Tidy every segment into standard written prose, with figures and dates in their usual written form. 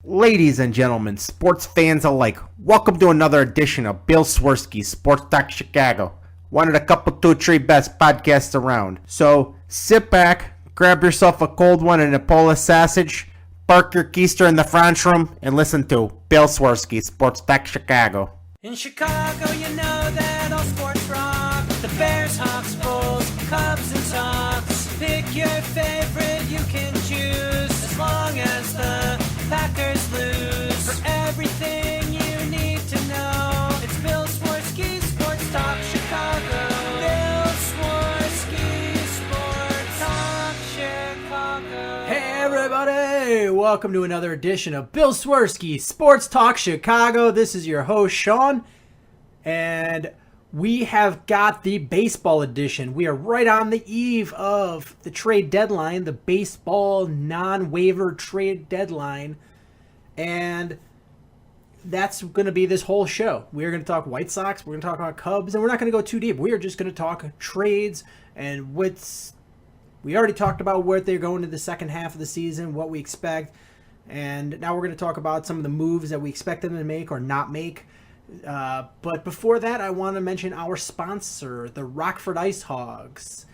Ladies and gentlemen, sports fans alike, welcome to another edition of Bill Swerski Sports Talk Chicago, one of the couple, two, three best podcasts around. So sit back, grab yourself a cold one and a Polish sausage, park your keister in the French room, and listen to Bill Swerski Sports Talk Chicago. In Chicago, you know that all sports rock. The Bears, Hawks, Bulls, Cubs, and Sox. Pick your favorite, you can choose. As long as the Packers lose. For everything you need to know, it's Bill Swerski Sports Talk Chicago. Bill Swerski Sports Talk Chicago. Hey everybody! Welcome to another edition of Bill Swerski Sports Talk Chicago. This is your host, Sean, and we have got the baseball edition. We are right on the eve of the trade deadline, the baseball non-waiver trade deadline, and that's going to be this whole show. We're going to talk White Sox, we're going to talk about Cubs, and we're not going to go too deep. We are just going to talk trades and we already talked about where they're going to the second half of the season, what we expect, and now we're going to talk about some of the moves that we expect them to make or not make. But before that, I want to mention our sponsor, the Rockford Ice Hogs.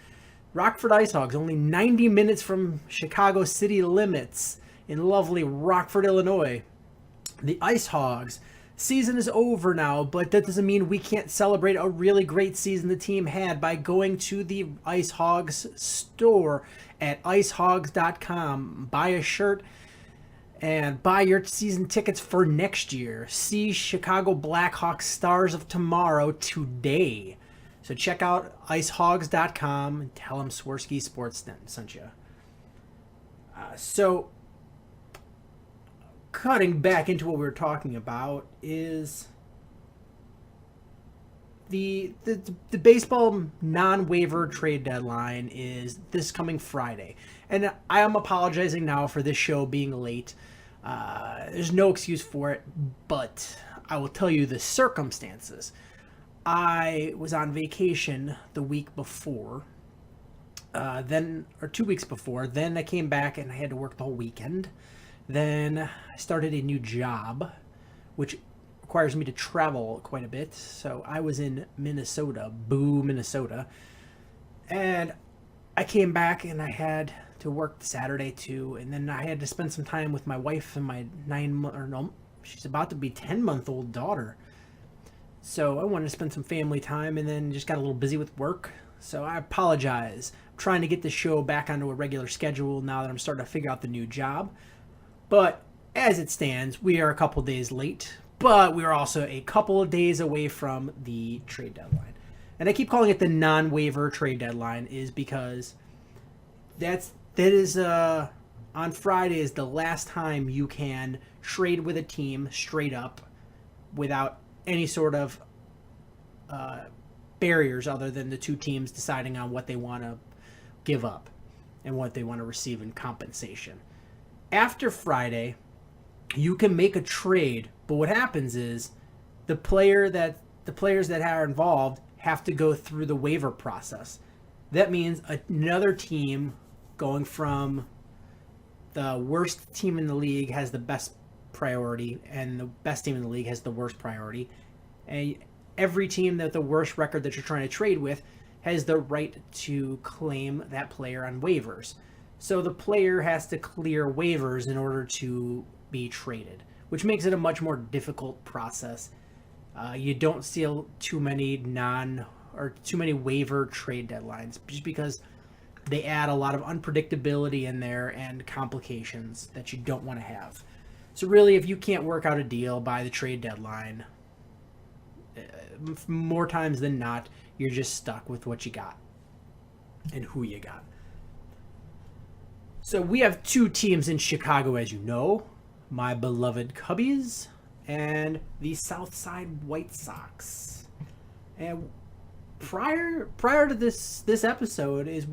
Rockford Ice Hogs, only 90 minutes from Chicago city limits in lovely Rockford, Illinois. The Ice Hogs. Season is over now, but that doesn't mean we can't celebrate a really great season the team had by going to the Ice Hogs store at icehogs.com. Buy a shirt and buy your season tickets for next year. See Chicago Blackhawks Stars of Tomorrow today. So check out icehogs.com and tell them Swerski Sports sent you. So cutting back into what we were talking about is the baseball non-waiver trade deadline is this coming Friday. And I am apologizing now for this show being late. There's no excuse for it, but I will tell you the circumstances. I was on vacation the week before, 2 weeks before. Then I came back and I had to work the whole weekend. Then I started a new job, which requires me to travel quite a bit. So I was in Minnesota, Minnesota. And I came back and I had to work Saturday too. And then I had to spend some time with my wife and my she's about to be 10-month-old daughter. So I wanted to spend some family time and then just got a little busy with work. So I apologize. I'm trying to get the show back onto a regular schedule now that I'm starting to figure out the new job. But as it stands, we are a couple days late, but we are also a couple of days away from the trade deadline. And I keep calling it the non-waiver trade deadline is because that is on Friday is the last time you can trade with a team straight up without any sort of barriers other than the two teams deciding on what they want to give up and what they want to receive in compensation. After Friday, you can make a trade, but what happens is the players that are involved have to go through the waiver process. That means another team going from the worst team in the league has the best priority, and the best team in the league has the worst priority. And every team that the worst record that you're trying to trade with has the right to claim that player on waivers. So the player has to clear waivers in order to be traded, which makes it a much more difficult process. You don't see too many waiver trade deadlines just because they add a lot of unpredictability in there and complications that you don't want to have. So really, if you can't work out a deal by the trade deadline, more times than not, you're just stuck with what you got and who you got. So we have two teams in Chicago, as you know, my beloved Cubbies and the Southside White Sox. And prior to this episode is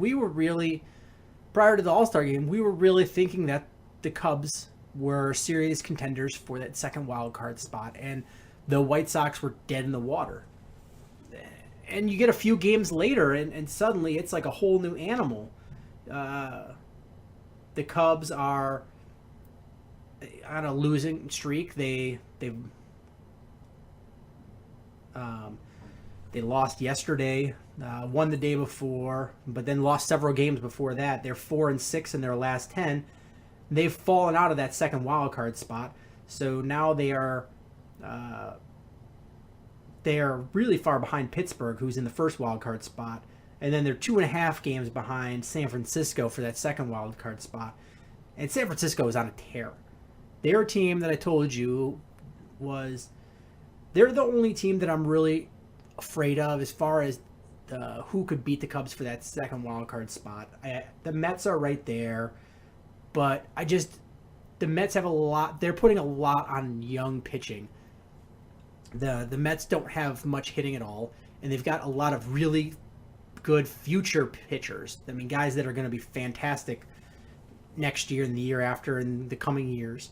prior to the All-Star game, we were really thinking that the Cubs were serious contenders for that second wild card spot, and the White Sox were dead in the water. And you get a few games later, and suddenly it's like a whole new animal. The Cubs are on a losing streak. They lost yesterday, won the day before, but then lost several games before that. They're 4-6 in their last 10. They've fallen out of that second wild card spot, so now they are really far behind Pittsburgh, who's in the first wild card spot, and then they're 2.5 games behind San Francisco for that second wild card spot. And San Francisco is on a tear. They're a team that I told you they're the only team that I'm really afraid of as far as who could beat the Cubs for that second wild card spot. The Mets are right there, but the Mets have a lot. They're putting a lot on young pitching. The Mets don't have much hitting at all, and they've got a lot of really good future pitchers. I mean, guys that are going to be fantastic next year and the year after and the coming years.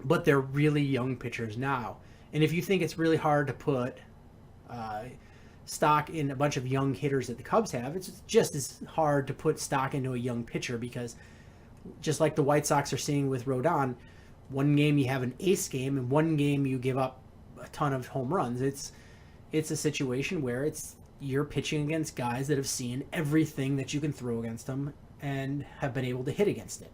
But they're really young pitchers now. And if you think it's really hard to put stock in a bunch of young hitters that the Cubs have, it's just as hard to put stock into a young pitcher, because just like the White Sox are seeing with Rodon, one game you have an ace game and one game you give up a ton of home runs. It's a situation where you're pitching against guys that have seen everything that you can throw against them and have been able to hit against it.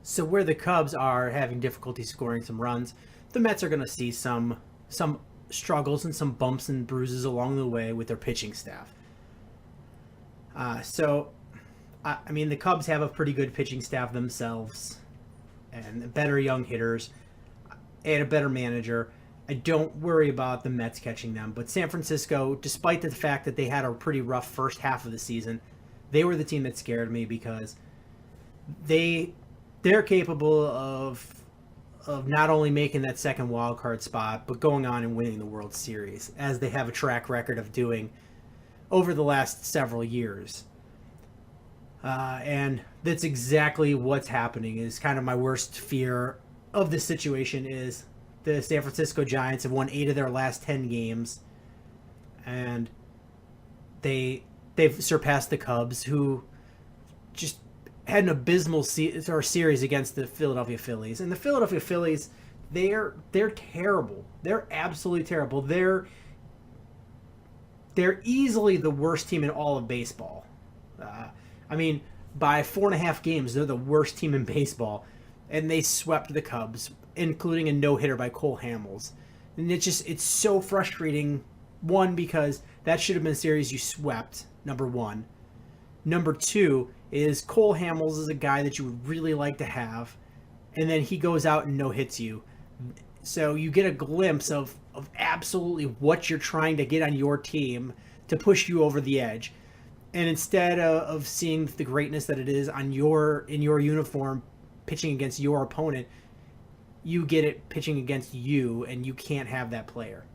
So where the Cubs are having difficulty scoring some runs, the Mets are going to see some struggles and some bumps and bruises along the way with their pitching staff. I mean, the Cubs have a pretty good pitching staff themselves and better young hitters and a better manager. I don't worry about the Mets catching them. But San Francisco, despite the fact that they had a pretty rough first half of the season, they were the team that scared me, because they're capable of not only making that second wild card spot, but going on and winning the World Series, as they have a track record of doing over the last several years. And that's exactly what's happening. Is kind of my worst fear of this situation is the San Francisco Giants have won 8 of their last 10 games, and they've surpassed the Cubs, who just had an abysmal series against the Philadelphia Phillies. And the Philadelphia Phillies, they're terrible. They're absolutely terrible. They're easily the worst team in all of baseball. I mean, by 4.5 games, they're the worst team in baseball. And they swept the Cubs, including a no-hitter by Cole Hamels. And it's so frustrating, one, because that should have been a series you swept, number one. Number two is Cole Hamels is a guy that you would really like to have, and then he goes out and no-hits you. So you get a glimpse of absolutely what you're trying to get on your team to push you over the edge. And instead of seeing the greatness that it is in your uniform pitching against your opponent, you get it pitching against you, and you can't have that player.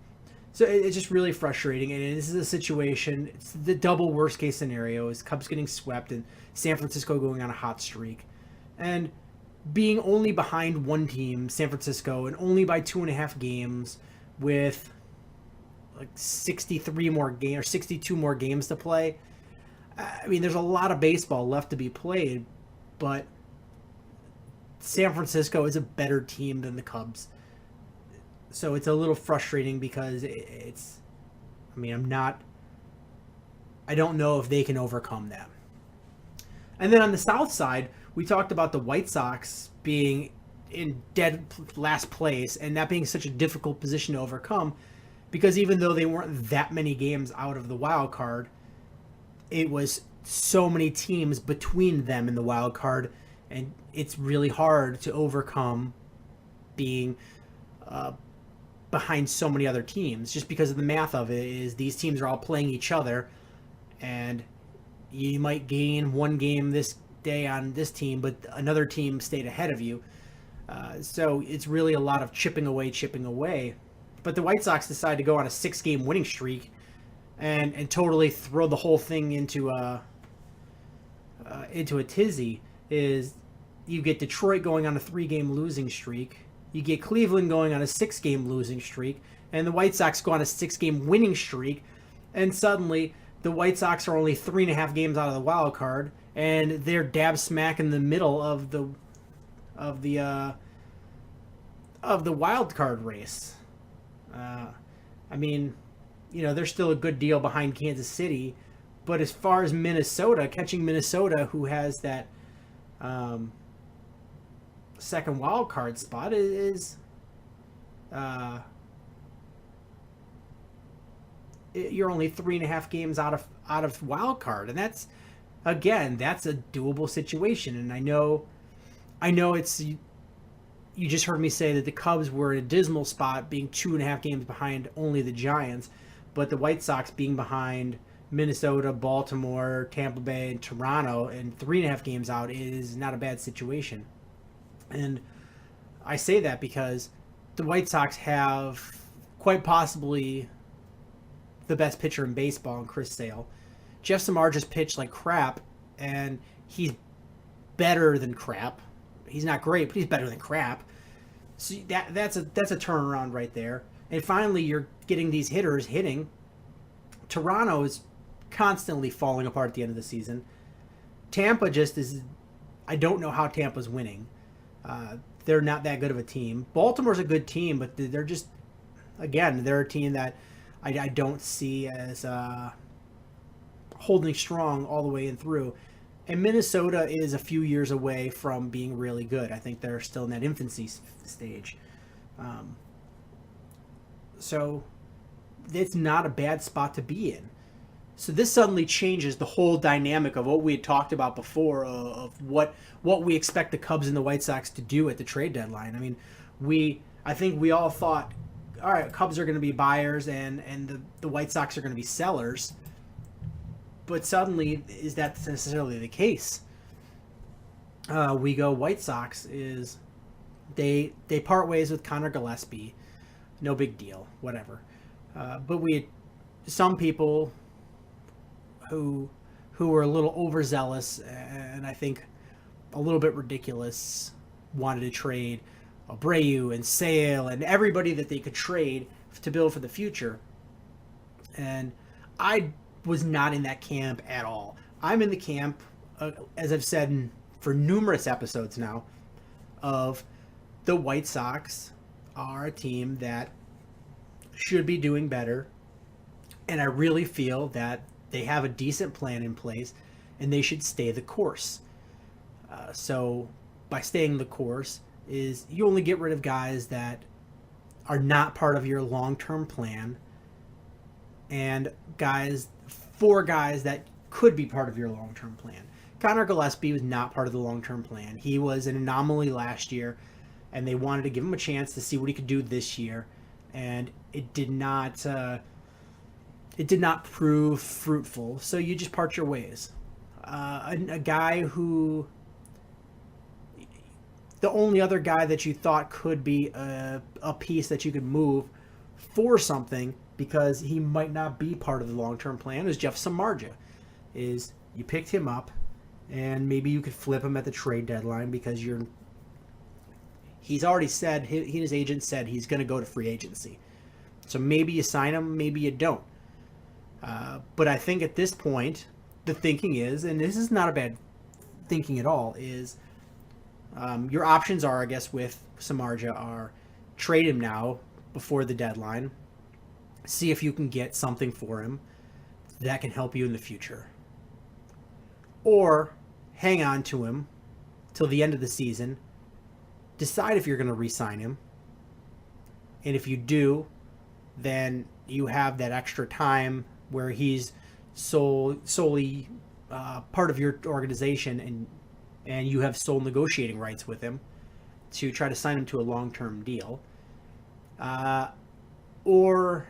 So it's just really frustrating, and this is a situation, it's the double worst case scenario, is Cubs getting swept and San Francisco going on a hot streak. And being only behind one team, San Francisco, and only by 2.5 games with like 63 more games or 62 more games to play. I mean, there's a lot of baseball left to be played, but San Francisco is a better team than the Cubs. So it's a little frustrating, because I don't know if they can overcome that. And then on the South side, we talked about the White Sox being in dead last place, and that being such a difficult position to overcome, because even though they weren't that many games out of the wild card, it was so many teams between them and the wild card, and it's really hard to overcome being behind so many other teams, just because of the math of it is these teams are all playing each other, and you might gain one game this day on this team, but another team stayed ahead of you. So it's really a lot of chipping away. But the White Sox decide to go on a 6-game winning streak and totally throw the whole thing into a tizzy. Is you get Detroit going on a 3-game losing streak, you get Cleveland going on a 6-game losing streak, and the White Sox go on a 6-game winning streak, and suddenly the White Sox are only 3.5 games out of the wild card, and they're dab smack in the middle of of the wild card race. I mean, they're still a good deal behind Kansas City, but as far as catching Minnesota, who has that second wild card spot, you're only 3.5 games out of wild card, and that's a doable situation. And I know it's, you just heard me say that the Cubs were in a dismal spot, being 2.5 games behind only the Giants, but the White Sox being behind Minnesota, Baltimore, Tampa Bay, and Toronto, and 3.5 games out is not a bad situation. And I say that because the White Sox have quite possibly the best pitcher in baseball in Chris Sale. Jeff Samar just pitched like crap, and he's better than crap. He's not great, but he's better than crap. So that's a turnaround right there. And finally, you're getting these hitters hitting. Toronto is constantly falling apart at the end of the season. Tampa just is. I don't know how Tampa's winning. They're not that good of a team. Baltimore's a good team, but they're just, again, they're a team that I don't see as holding strong all the way in through. And Minnesota is a few years away from being really good. I think they're still in that infancy stage. So it's not a bad spot to be in. So this suddenly changes the whole dynamic of what we had talked about before, of what we expect the Cubs and the White Sox to do at the trade deadline. I mean, I think we all thought, all right, Cubs are going to be buyers and the White Sox are going to be sellers. But suddenly, is that necessarily the case? We go White Sox is they part ways with Connor Gillespie. No big deal, whatever. But some people who were a little overzealous and I think a little bit ridiculous wanted to trade Abreu and Sale and everybody that they could trade to build for the future. And I was not in that camp at all. I'm in the camp, as I've said for numerous episodes now, of the White Sox are a team that should be doing better. And I really feel that they have a decent plan in place and they should stay the course. So by staying the course is you only get rid of guys that are not part of your long-term plan and four guys that could be part of your long-term plan. Connor Gillespie was not part of the long-term plan. He was an anomaly last year, and they wanted to give him a chance to see what he could do this year, and it did not prove fruitful. So you just part your ways. A guy who, the only other guy that you thought could be a piece that you could move for something, because he might not be part of the long-term plan, is Jeff Samardzija. Is you picked him up, and maybe you could flip him at the trade deadline because he's already said, his agent said he's going to go to free agency. So maybe you sign him, maybe you don't. But I think at this point, the thinking is, and this is not a bad thinking at all, is your options are, I guess, with Samardzija are trade him now before the deadline, see if you can get something for him that can help you in the future. Or hang on to him till the end of the season, decide if you're going to re-sign him. And if you do, then you have that extra time where he's solely part of your organization and you have sole negotiating rights with him to try to sign him to a long-term deal. Or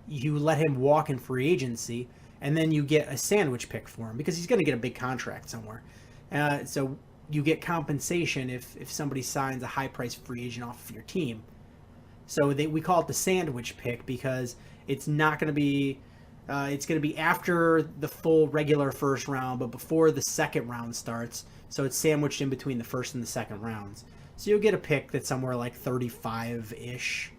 you let him walk in free agency, and then you get a sandwich pick for him because he's going to get a big contract somewhere. So you get compensation if somebody signs a high-priced free agent off of your team. So we call it the sandwich pick because it's not going to be it's going to be after the full regular first round, but before the second round starts. So it's sandwiched in between the first and the second rounds. So you'll get a pick that's somewhere like 35-ish.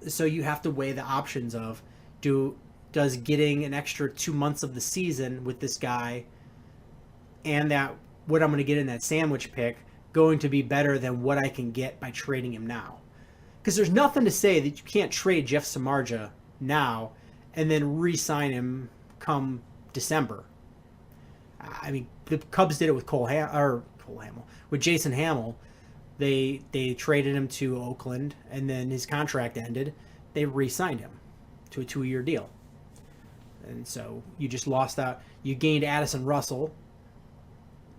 So you have to weigh the options of does getting an extra 2 months of the season with this guy and that what I'm going to get in that sandwich pick going to be better than what I can get by trading him now? Because there's nothing to say that you can't trade Jeff Samardzija now and then re-sign him come December. I mean, the Cubs did it with with Jason Hamill. They traded him to Oakland, and then his contract ended. They re-signed him to a 2-year deal. And so you just lost out. You gained Addison Russell,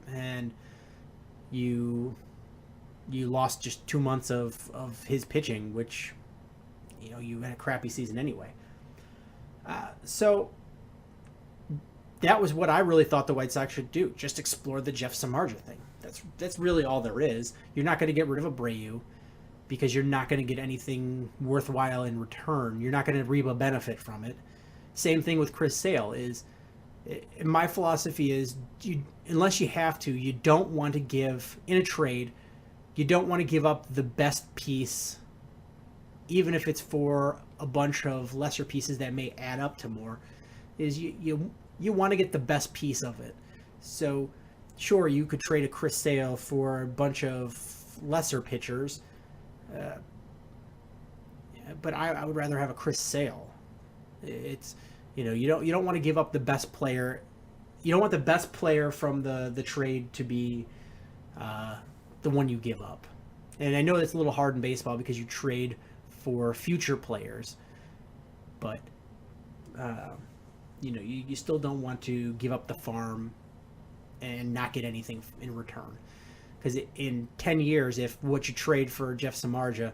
and you lost just 2 months of his pitching, which, you had a crappy season anyway. So that was what I really thought the White Sox should do. Just explore the Jeff Samardzija thing. That's really all there is. You're not going to get rid of Abreu because you're not going to get anything worthwhile in return. You're not going to reap a benefit from it. Same thing with Chris Sale. My philosophy is, unless you have to, you don't want to give, in a trade, you don't want to give up the best piece, even if it's for a bunch of lesser pieces that may add up to more. You want to get the best piece of it. So, sure, you could trade a Chris Sale for a bunch of lesser pitchers, but I would rather have a Chris Sale. It's, you don't want to give up the best player. You don't want the best player from the trade to be the one you give up. And I know that's a little hard in baseball because you trade for future players, but you still don't want to give up the farm and not get anything in return. Because in 10 years, if what you trade for Jeff Samardzija,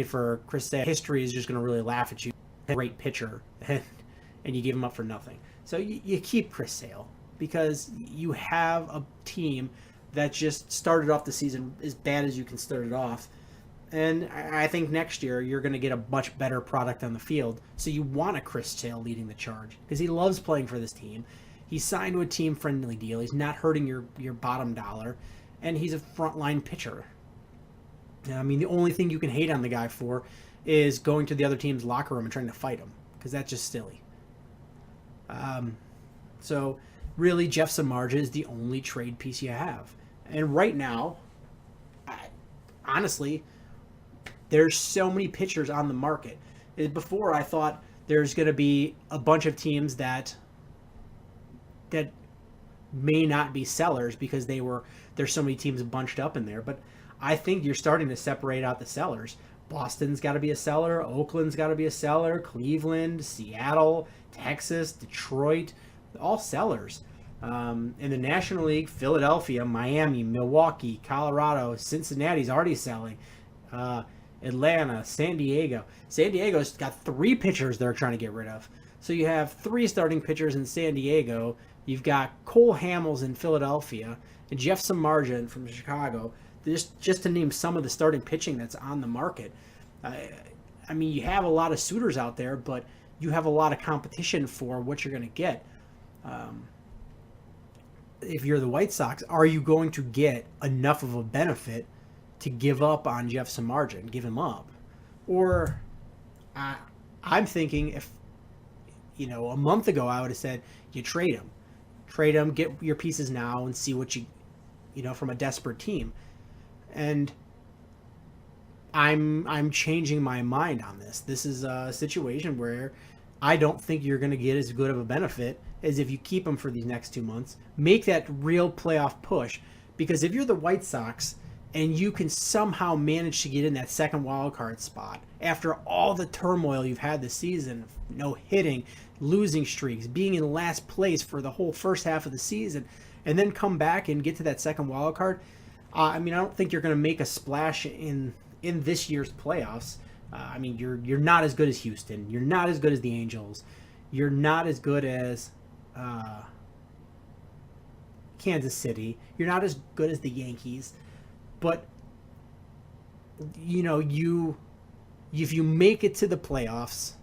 for Chris Sale, history is just going to really laugh at you. Great pitcher, and you give him up for nothing. So you keep Chris Sale because you have a team that just started off the season as bad as you can start it off. And I think next year you're going to get a much better product on the field. So you want a Chris Sale leading the charge because he loves playing for this team. He's signed to a team-friendly deal. He's not hurting your bottom dollar. And he's a frontline pitcher. The only thing you can hate on the guy for is going to the other team's locker room and trying to fight him, because that's just silly. So really, Jeff Samardzija is the only trade piece you have. And right now, honestly, there's so many pitchers on the market. Before, I thought there's going to be a bunch of teams that may not be sellers because there's so many teams bunched up in there. But I think you're starting to separate out the sellers. Boston's got to be a seller. Oakland's got to be a seller. Cleveland, Seattle, Texas, Detroit, all sellers. In the National League, Philadelphia, Miami, Milwaukee, Colorado, Cincinnati's already selling. Atlanta, San Diego. San Diego's got 3 pitchers they're trying to get rid of. So you have 3 starting pitchers in San Diego. You've got Cole Hamels in Philadelphia and Jeff Samardzija from Chicago. Just to name some of the starting pitching that's on the market. You have a lot of suitors out there, but you have a lot of competition for what you're going to get. If you're the White Sox, are you going to get enough of a benefit to give up on Jeff Samardzija and give him up? Or I'm thinking if, a month ago I would have said you trade him. Trade him, get your pieces now and see what you from a desperate team. And I'm changing my mind on this. This is a situation where I don't think you're going to get as good of a benefit as if you keep him for these next 2 months. Make that real playoff push. Because if you're the White Sox and you can somehow manage to get in that second wild card spot after all the turmoil you've had this season, no hitting, losing streaks, being in last place for the whole first half of the season, and then come back and get to that second wild card, I don't think you're going to make a splash in this year's playoffs. You're not as good as Houston. You're not as good as the Angels. You're not as good as Kansas City. You're not as good as the Yankees. But if you make it to the playoffs,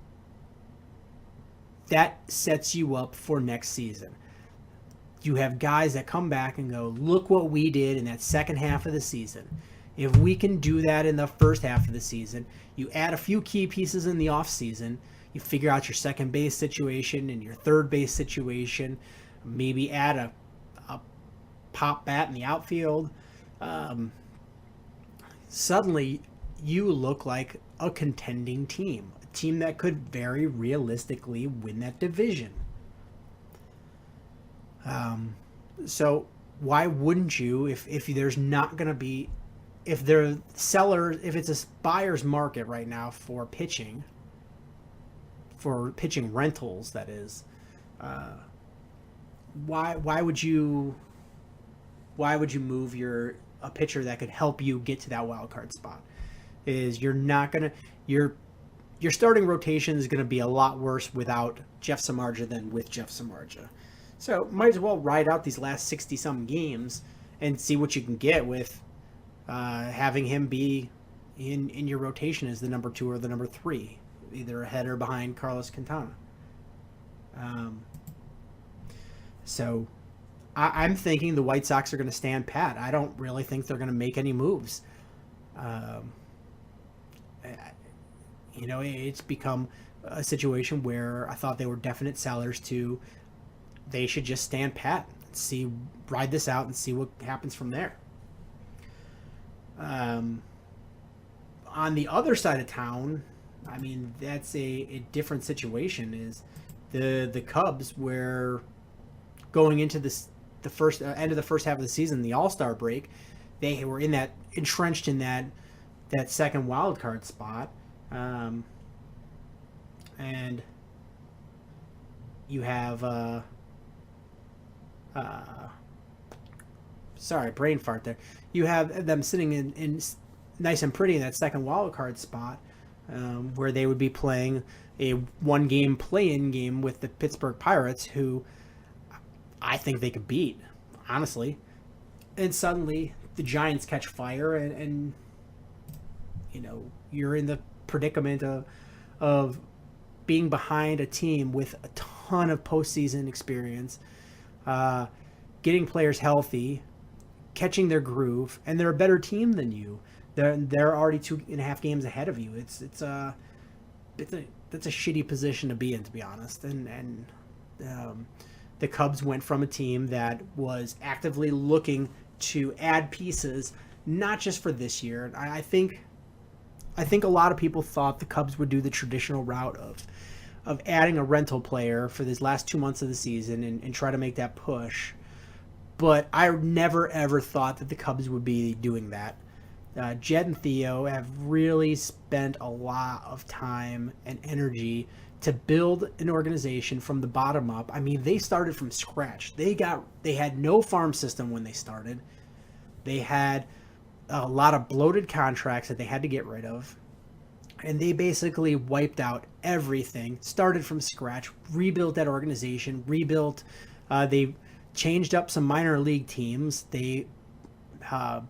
that sets you up for next season. You have guys that come back and go, look what we did in that second half of the season. If we can do that in the first half of the season, you add a few key pieces in the offseason, you figure out your second base situation and your third base situation, maybe add a pop bat in the outfield. Suddenly you look like a contending team, a team that could very realistically win that division. So why wouldn't you, if there's not going to be, if they're sellers, if it's a buyer's market right now for pitching rentals, that is, why would you move a pitcher that could help you get to that wild card spot? Is you're not gonna your starting rotation is gonna be a lot worse without Jeff Samardzija than with Jeff Samardzija. So might as well ride out these last 60-some games and see what you can get with having him be in your rotation as the number 2 or the number 3, either ahead or behind Carlos Quintana. So I'm thinking the White Sox are going to stand pat. I don't really think they're going to make any moves. It's become a situation where I thought they were definite sellers to they should just stand pat, ride this out and see what happens from there. On the other side of town, I mean, that's a different situation. Is the Cubs, where going into the first end of the first half of the season, the All-Star break, they were entrenched in that second wild card spot, and you have sorry, brain fart there. You have them sitting in nice and pretty in that second wild card spot, where they would be playing a one-game play-in game with the Pittsburgh Pirates, who I think they could beat, honestly. And suddenly the Giants catch fire, and you're in the predicament of being behind a team with a ton of postseason experience, getting players healthy, catching their groove, and they're a better team than you. They're already 2.5 games ahead of you. That's a shitty position to be in, to be honest. And the Cubs went from a team that was actively looking to add pieces, not just for this year. I think a lot of people thought the Cubs would do the traditional route of adding a rental player for these last 2 months of the season and try to make that push. But I never, ever thought that the Cubs would be doing that. Jed and Theo have really spent a lot of time and energy to build an organization from the bottom up. I mean, they started from scratch. They had no farm system when they started. They had a lot of bloated contracts that they had to get rid of. And they basically wiped out everything, started from scratch, rebuilt that organization, they changed up some minor league teams. They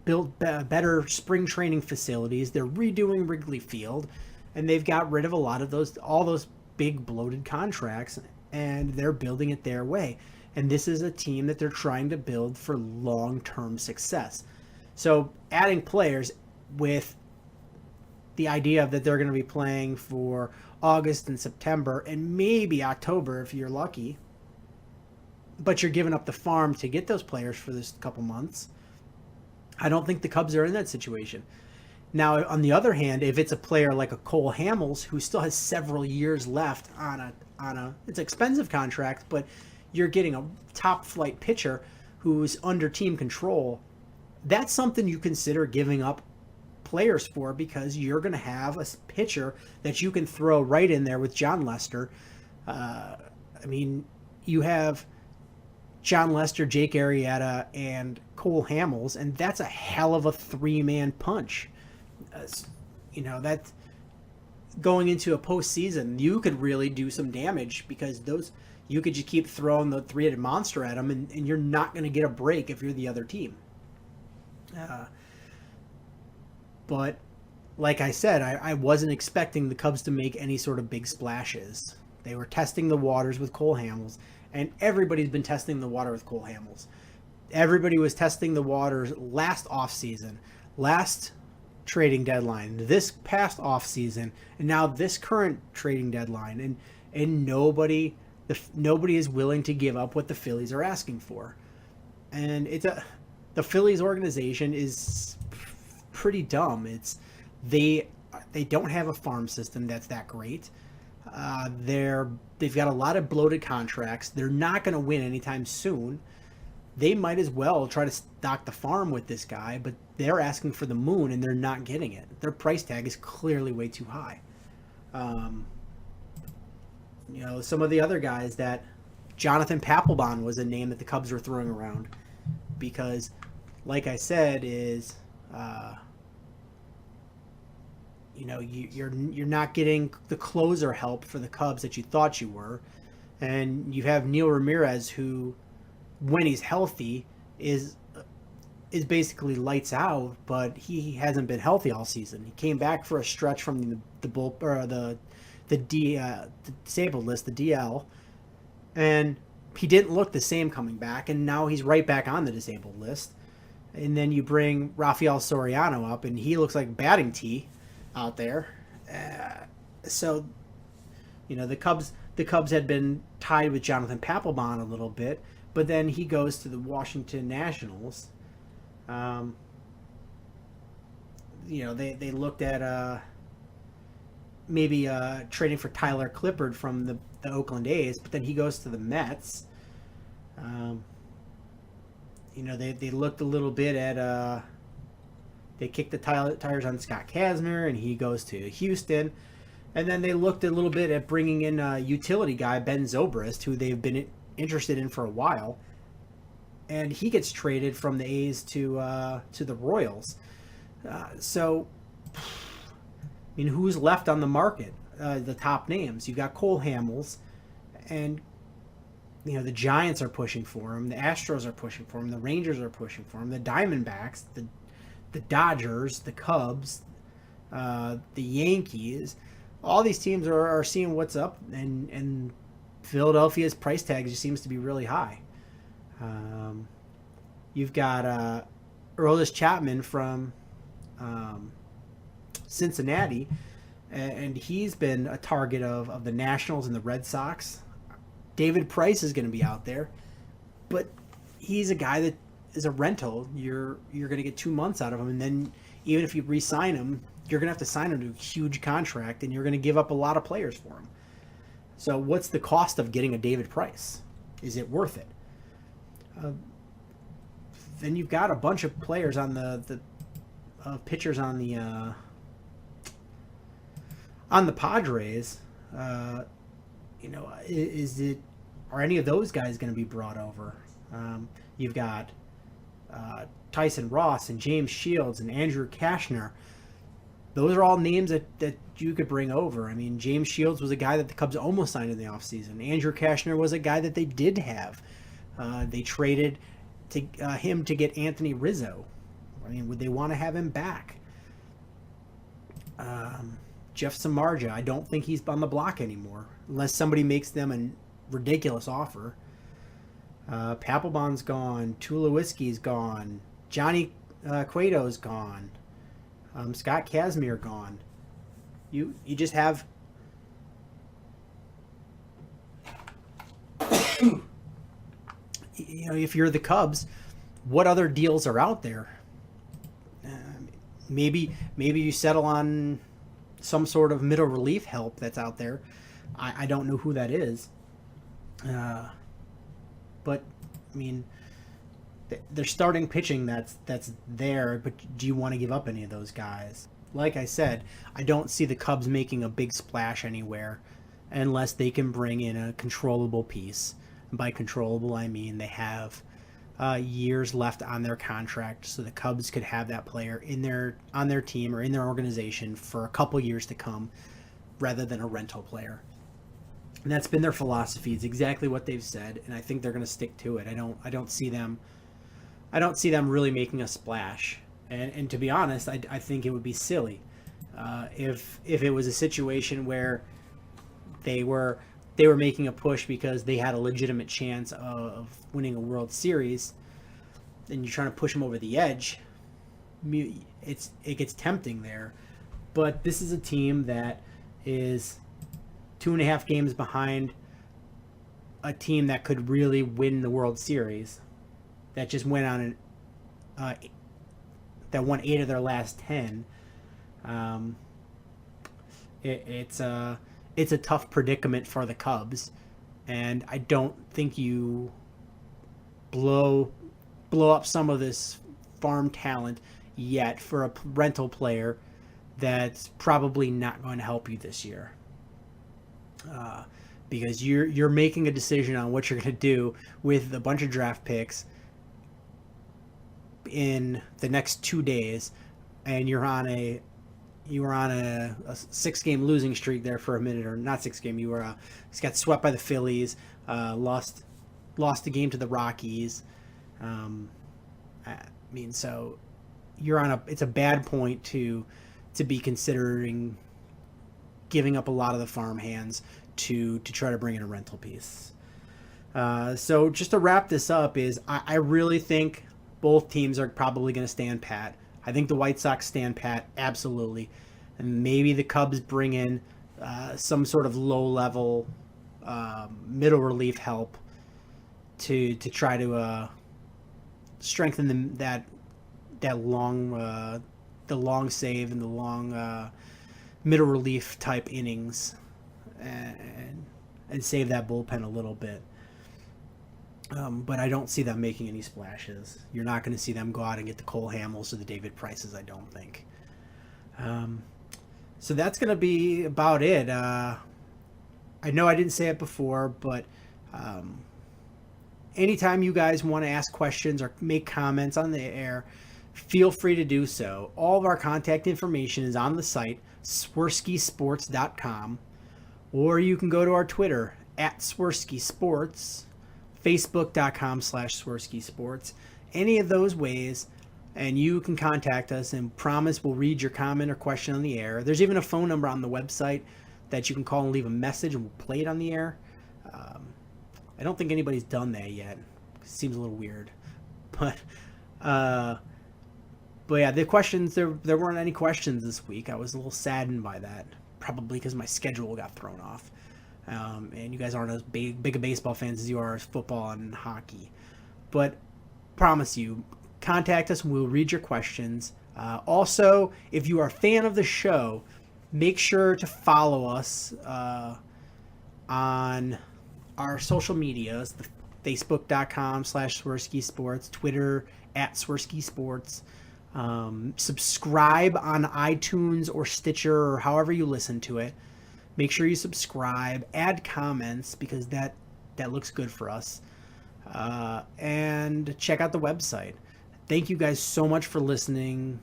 built better spring training facilities. They're redoing Wrigley Field, and they've got rid of all those big bloated contracts, and they're building it their way. And this is a team that they're trying to build for long-term success. So adding players with the idea that they're going to be playing for August and September and maybe October if you're lucky, but you're giving up the farm to get those players for this couple months. I don't think the Cubs are in that situation. Now, on the other hand, if it's a player like a Cole Hamels, who still has several years left on it's an expensive contract, but you're getting a top flight pitcher who's under team control, that's something you consider giving up players for, because you're going to have a pitcher that you can throw right in there with John Lester. I mean, you have John Lester, Jake Arrieta, and Cole Hamels, and that's a hell of a three-man punch. That going into a postseason, you could really do some damage, because you could just keep throwing the three-headed monster at them, and you're not going to get a break if you're the other team. But like I said, I wasn't expecting the Cubs to make any sort of big splashes. They were testing the waters with Cole Hamels, and everybody's been testing the water with Cole Hamels. Everybody was testing the waters last offseason, last trading deadline, this past offseason, and now this current trading deadline, and nobody is willing to give up what the Phillies are asking for. And the Phillies organization is pretty dumb. They don't have a farm system that's that great. They've got a lot of bloated contracts. They're not going to win anytime soon. They might as well try to stock the farm with this guy, but they're asking for the moon and they're not getting it. Their price tag is clearly way too high. Some of the other guys that Jonathan Papelbon was a name that the Cubs were throwing around because, like I said, you're not getting the closer help for the Cubs that you thought you were, and you have Neil Ramirez who, when he's healthy, is basically lights out, but he hasn't been healthy all season. He came back for a stretch from the disabled list, the DL, and he didn't look the same coming back, and now he's right back on the disabled list. And then you bring Rafael Soriano up, and he looks like batting tee out there. So the Cubs had been tied with Jonathan Papelbon a little bit, but then he goes to the Washington Nationals. They looked at maybe trading for Tyler Clippard from the Oakland A's, but then he goes to the Mets. They looked a little bit at they kicked the tires on Scott Kazmir, and he goes to Houston. And then they looked a little bit at bringing in a utility guy, Ben Zobrist, who they've been interested in for a while. And he gets traded from the A's to the Royals. Who's left on the market? The top names. You've got Cole Hamels, and the Giants are pushing for him. The Astros are pushing for him. The Rangers are pushing for him. The Diamondbacks, the Dodgers, the Cubs, the Yankees. All these teams are seeing what's up, and Philadelphia's price tag just seems to be really high. You've got Aroldis Chapman from Cincinnati, and he's been a target of the Nationals and the Red Sox. David Price is going to be out there, but he's a guy that is a rental. You're going to get 2 months out of him, and then even if you re-sign him, you're going to have to sign him to a huge contract, and you're going to give up a lot of players for him. So what's the cost of getting a David Price? Is it worth it? Then you've got a bunch of players on the pitchers on the Padres. Are any of those guys going to be brought over? You've got Tyson Ross and James Shields and Andrew Kashner. Those are all names that you could bring over. I mean, James Shields was a guy that the Cubs almost signed in the offseason. Andrew Kashner was a guy that they did have. They traded him to get Anthony Rizzo. I mean, would they want to have him back? Jeff Samardzija, I don't think he's on the block anymore, unless somebody makes them a ridiculous offer. Papelbon's gone. Tulowitzki's gone. Johnny Cueto's gone. Scott Kazmir gone. You just have if you're the Cubs, what other deals are out there? Maybe you settle on some sort of middle relief help that's out there. I don't know who that is. But I mean, they're starting pitching that's there, but do you want to give up any of those guys? Like I said, I don't see the Cubs making a big splash anywhere unless they can bring in a controllable piece. And by controllable, I mean they have years left on their contract, so the Cubs could have that player on their team or in their organization for a couple years to come, rather than a rental player. And that's been their philosophy. It's exactly what they've said, and I think they're going to stick to it. I don't see them really making a splash. And to be honest, I think it would be silly if it was a situation where they were making a push because they had a legitimate chance of winning a World Series, and you're trying to push them over the edge. It gets tempting there. But this is a team that is 2.5 games behind a team that could really win the World Series, that just went on that won 8 of their last 10. It's a tough predicament for the Cubs, and I don't think you blow up some of this farm talent yet for a rental player that's probably not going to help you this year. Because you're making a decision on what you're going to do with a bunch of draft picks in the next 2 days, and you were on a 6-game losing streak there for a minute, or not 6-game. You got swept by the Phillies, lost a game to the Rockies. So it's a bad point to be considering giving up a lot of the farm hands to try to bring in a rental piece. So just to wrap this up I really think both teams are probably going to stand pat. I think the White Sox stand pat, absolutely. And maybe the Cubs bring in some sort of low-level middle relief help to try to strengthen that long the long save and the long middle relief type innings and save that bullpen a little bit. But I don't see them making any splashes. You're not going to see them go out and get the Cole Hamels or the David Prices, I don't think. So that's going to be about it. I know I didn't say it before, but anytime you guys want to ask questions or make comments on the air, feel free to do so. All of our contact information is on the site, swerskisports.com, or you can go to our Twitter, @SwerskiSports, Facebook.com/SwerskiSports, any of those ways, and you can contact us and promise we'll read your comment or question on the air. There's even a phone number on the website that you can call and leave a message, and we'll play it on the air. I don't think anybody's done that yet. It seems a little weird. But yeah, the questions, there weren't any questions this week. I was a little saddened by that, probably because my schedule got thrown off. And you guys aren't as big a baseball fans as you are as football and hockey. But promise you, contact us and we'll read your questions. Also, if you are a fan of the show, make sure to follow us on our social medias, the Facebook.com/SwerskiSports, Twitter @SwerskiSports. Subscribe on iTunes or Stitcher or however you listen to it. Make sure you subscribe, add comments, because that looks good for us. And check out the website. Thank you guys so much for listening.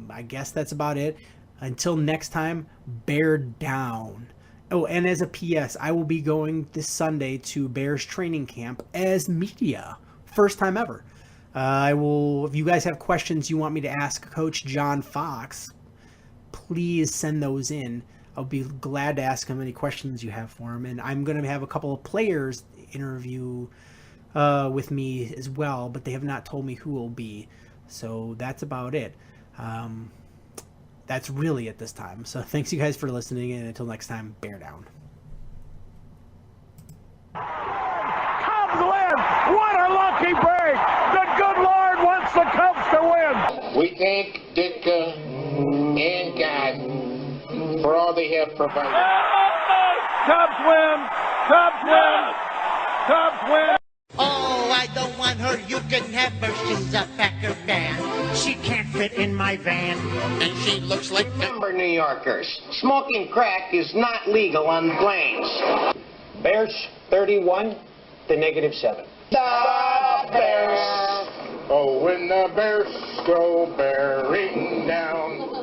I guess that's about it. Until next time, bear down. Oh, and as a PS, I will be going this Sunday to Bears training camp as media. First time ever. If you guys have questions you want me to ask Coach John Fox, please send those in. I'll be glad to ask him any questions you have for him. And I'm going to have a couple of players interview with me as well, but they have not told me who will be. So that's about it. That's really it this time. So thanks you guys for listening, and until next time, bear down. Cubs win! What a lucky break! The good Lord wants the Cubs to win! We thank Ditka and God for all they have provided. Cubs win! Cubs win! Cubs win! Oh, I don't want her, you can have her, she's a Packer fan. She can't fit in my van. And she looks like Remember, New Yorkers, smoking crack is not legal on planes. Bears 31 to -7. The Bears! Oh, when the Bears go bearing down.